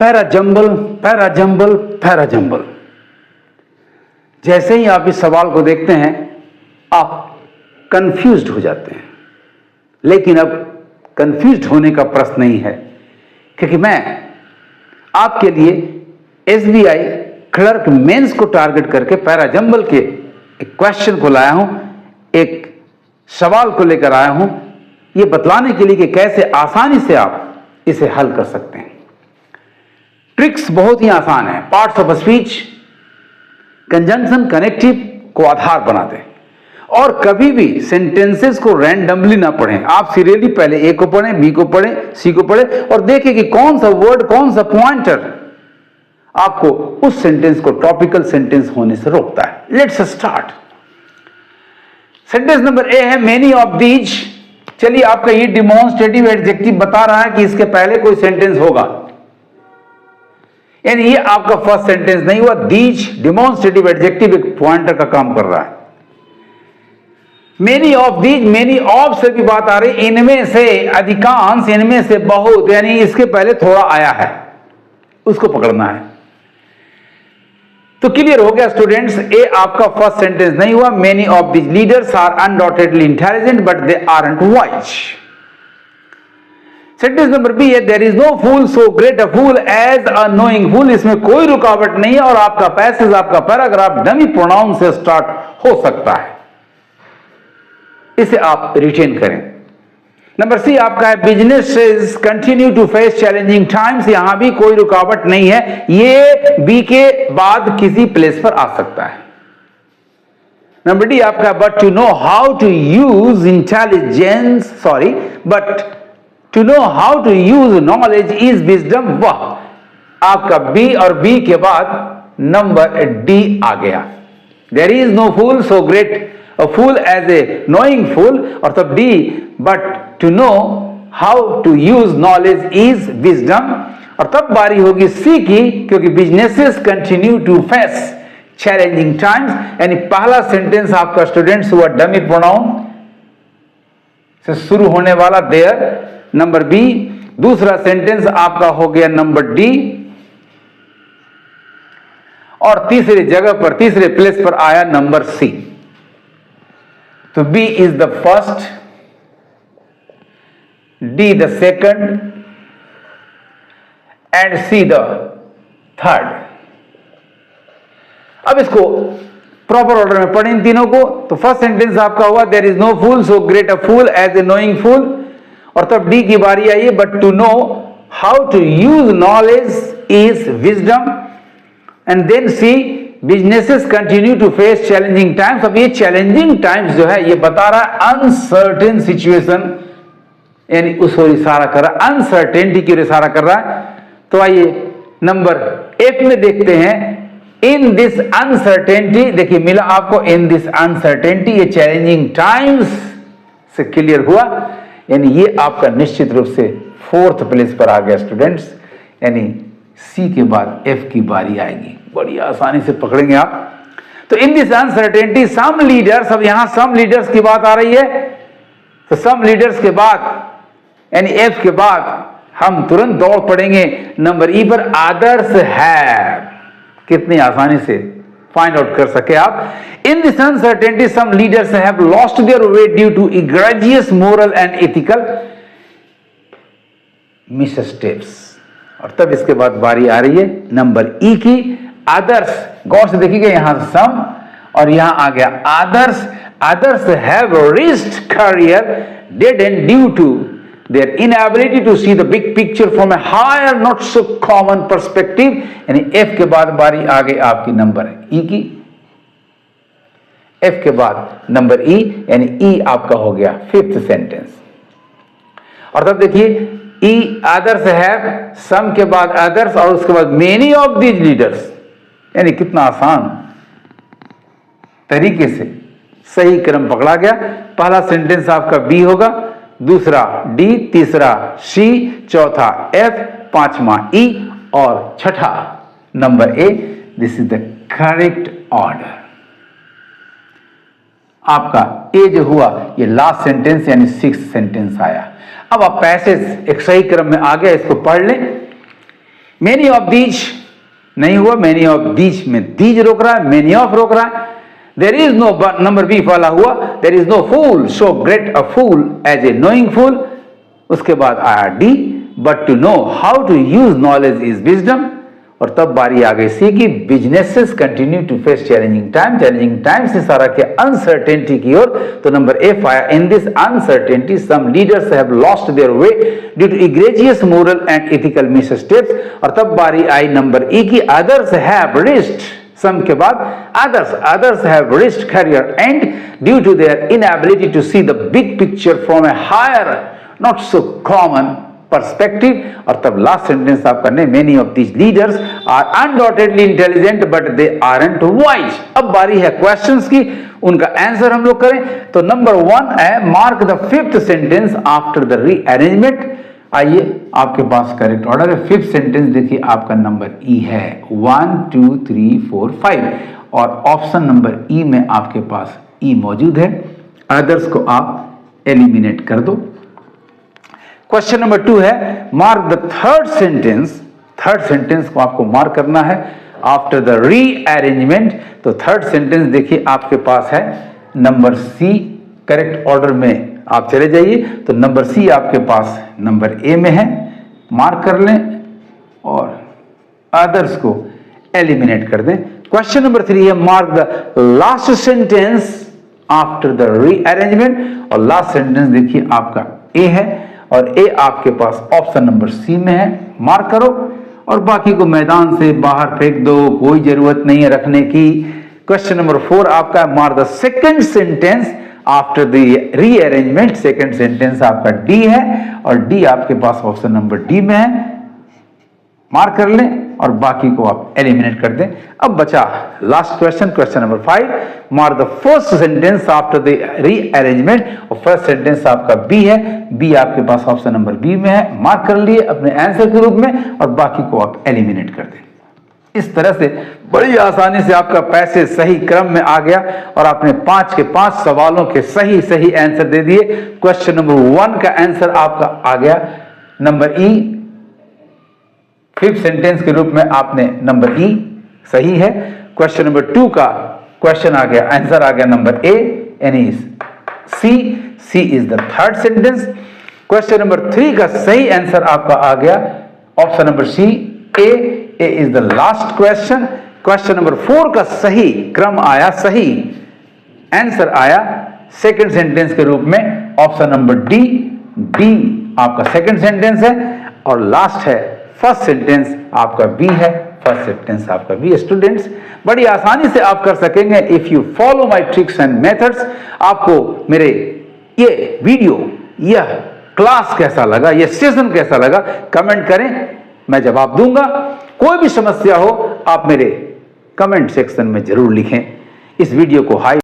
Para jumble para jumble para jumble. जैसे ही आप इस सवाल को देखते हैं आप कंफ्यूज्ड हो जाते हैं, लेकिन अब कंफ्यूज्ड होने का प्रश्न नहीं है, क्योंकि मैं आपके लिए एसबीआई क्लर्क मेंस को टारगेट करके पैरा जंबल के एक क्वेश्चन को लाया हूं, एक सवाल को लेकर आया हूं, यह बतलाने के लिए कि कैसे आसानी से आप इसे हल कर सकते हैं। ट्रिक्स बहुत ही आसान है। Parts of speech, conjunction, connective को आधार बनाते हैं, और कभी भी सेंटेंसेस को रैंडमली ना पढ़ें। आप सीरियली पहले ए को पढ़ें, बी को पढ़ें, सी को पढ़ें और देखें कि कौन सा वर्ड, कौन सा पॉइंटर आपको उस सेंटेंस को टॉपिकल सेंटेंस होने से रोकता है। Let's start. Sentence number A है मेनी ऑफ दीज। चलिए, आपका ये डिमॉन्स्ट्रेटिव एडजेक्टिव बता रहा है कि इसके पहले कोई सेंटेंस होगा, यानी ये आपका फर्स्ट सेंटेंस नहीं हुआ। दीज डिमॉन्स्ट्रेटिव एडजेक्टिव एक पॉइंटर का काम कर रहा है। Many of these, many of से भी बात आ रही, इनमें से अधिकांश, इनमें से बहुत, यानी इसके पहले थोड़ा आया है, उसको पकड़ना है। तो क्लियर हो गया स्टूडेंट्स, ए आपका फर्स्ट सेंटेंस नहीं हुआ। Many of these leaders are undoubtedly intelligent but they aren't wise. Sentence number B है there is no fool so great a fool as a knowing fool. इसमें कोई रुकावट नहीं है और आपका पैसेज, आपका पैराग्राफ डमी प्रोनाउन से स्टार्ट हो सकता है, इसे आप रिटेन करें। नंबर सी आपका है businesses continue to face challenging times. यहां भी कोई रुकावट नहीं है, ये बी के बाद किसी प्लेस पर आ सकता है। नंबर डी आपका but to know how to use intelligence, sorry, but to know how to use knowledge is wisdom. वह आपका बी और बी के बाद नंबर डी आ गया। There is no fool so great a fool as a knowing fool, और तब D but to know how to use knowledge is wisdom, और तब बारी होगी सी की, क्योंकि businesses continue to face challenging times. यानी पहला सेंटेंस आपका स्टूडेंट्स हुआ डमी प्रोनाउन से शुरू होने वाला देयर, नंबर बी। दूसरा सेंटेंस आपका हो गया नंबर डी, और तीसरी जगह पर, तीसरे प्लेस पर आया नंबर सी। तो B is the first, D the second and C the third. अब इसको प्रॉपर ऑर्डर में पढ़ें इन तीनों को। तो फर्स्ट सेंटेंस आपका हुआ there is no fool so great a fool as a knowing fool, और तब डी की बारी आई है but to know how to use knowledge is wisdom, and then C businesses continue to face challenging times. अब ये challenging times जो है ये बता रहा है अनसर्टेन सिचुएशन, यानी उस ओर इशारा कर रहा है, अनसर्टेनिटी की ओर इशारा कर रहा है। तो आइए नंबर एफ में देखते हैं, इन दिस अनसर्टेनिटी। देखिए मिला आपको इन दिस अनसर्टेनिटी, ये चैलेंजिंग टाइम्स से क्लियर हुआ, यानी ये आपका निश्चित रूप से फोर्थ प्लेस पर आ गया स्टूडेंट्स, यानी सी के बाद एफ की बारी आएगी। बड़ी आसानी से पकड़ेंगे आप। तो in this uncertainty some leaders, अब यहां सम लीडर्स की बात आ रही है, तो सम लीडर्स के बाद यानी एफ के बाद हम तुरंत दौड़ पड़ेंगे नंबर ई पर, अदर्स हैव। कितनी आसानी से फाइंड आउट कर सके आप। In this uncertainty some leaders have lost their way due to egregious moral and ethical missteps, और तब इसके बाद बारी आ रही है नंबर ई की, अदर्स। गौर से देखिएगा, यहां सम और यहां आ गया others. Others have risked career dead end due to their inability to see the big picture from a higher not so common perspective, यानी F के बाद बारी आ गई आपकी नंबर E की, F के बाद नंबर E, यानी E आपका हो गया फिफ्थ सेंटेंस। और तब देखिए E अदर्स हैव, सम के बाद अदर्स और उसके बाद मेनी ऑफ दीज लीडर्स, यानी कितना आसान तरीके से सही क्रम पकड़ा गया। पहला सेंटेंस आपका B होगा, दूसरा डी, तीसरा सी, चौथा एफ, पांचवा ई और छठा number A. This is the correct order. आपका ए जो हुआ ये लास्ट सेंटेंस यानी सिक्स्थ सेंटेंस आया। अब आप पैसेज एक सही क्रम में आ गया, इसको पढ़ लें। मेनी ऑफ दीज नहीं हुआ, मेनी ऑफ दीज में दीज रोक रहा है, मेनी ऑफ रोक रहा है। There is no number B वाला हुआ, there is no fool so great a fool as a knowing fool. उसके बाद आया D, but to know how to use knowledge is wisdom. और तब बारी आ गई सी की businesses continue to face challenging time, challenging time से सारा के अनसर्टेनिटी की ओर। तो नंबर एफ आया, in this uncertainty some leaders have lost their way due to egregious moral and ethical missteps. और तब बारी आई नंबर ई की, अदर्स हैव रिस्क्ड, सम के बाद others have risked career end due to their inability to see the big picture from a higher not so common perspective। और तब last sentence आप करने, many of these leaders are undoubtedly intelligent but they aren't wise। अब बारी है questions की, उनका answer हम लोग करें। तो नंबर 1 है, mark the fifth sentence after the rearrangement. आइए आपके पास करेक्ट ऑर्डर है। फिफ्थ सेंटेंस देखिए आपका नंबर ई है, 1 2 3 4 5 और ऑप्शन नंबर ई में आपके पास ई मौजूद है। अदर्स को आप एलिमिनेट कर दो। क्वेश्चन नंबर 2 है, mark the third sentence. Third sentence को आपको मार्क करना है आफ्टर द रीअरेंजमेंट। तो थर्ड सेंटेंस देखिए आपके पास है नंबर सी। करेक्ट ऑर्डर में आप चले जाइए। तो नंबर सी आपके पास नंबर ए में है, मार्क कर लें और अदर्स को एलिमिनेट कर दें। क्वेश्चन नंबर 3 है, mark the last sentence after the rearrangement. और लास्ट सेंटेंस देखिए आपका ए है और ए आपके पास ऑप्शन नंबर सी में है, मार्क करो और बाकी को मैदान से बाहर फेंक दो, कोई जरूरत नहीं है रखने की। क्वेश्चन नंबर 4 आपका, mark the second sentence after the rearrangement. Second sentence आपका डी है और डी आपके पास ऑप्शन नंबर डी में है, मार्क कर लें और बाकी को आप एलिमिनेट कर दें। अब बचा last question, question number 5, mark the first sentence after the rearrangement. और फर्स्ट सेंटेंस आपका बी है, बी आपके पास ऑप्शन नंबर बी में है, मार्क कर लिए अपने आंसर के रूप में और बाकी को आप एलिमिनेट कर दें। इस तरह से बड़ी आसानी से आपका पैसे सही क्रम में आ गया और आपने 5 के 5 सवालों के सही सही आंसर दे दिए। क्वेश्चन नंबर 1 का आंसर आपका आ गया नंबर ई, फिफ्थ सेंटेंस के रूप में आपने नंबर ई सही है। क्वेश्चन नंबर 2 का क्वेश्चन आ गया, आंसर आ गया नंबर ए यानी C, C is the third sentence. Question number 3 का सही आंसर आपका आ गया option number C, A is the last question. Question number 4 का सही क्रम आया, सही आंसर आया सेकंड सेंटेंस के रूप में ऑप्शन नंबर डी, डी आपका सेकंड सेंटेंस है और लास्ट है फर्स्ट सेंटेंस आपका बी है, फर्स्ट सेंटेंस आपका बी। स्टूडेंट्स बड़ी आसानी से आप कर सकेंगे if you follow my tricks and methods. आपको मेरे ये वीडियो, यह क्लास कैसा लगा, यह सेशन कैसा लगा, कमेंट करें, मैं जवाब दूंगा। कोई भी समस्या हो आप मेरे कमेंट सेक्शन में जरूर लिखें। इस वीडियो को हाई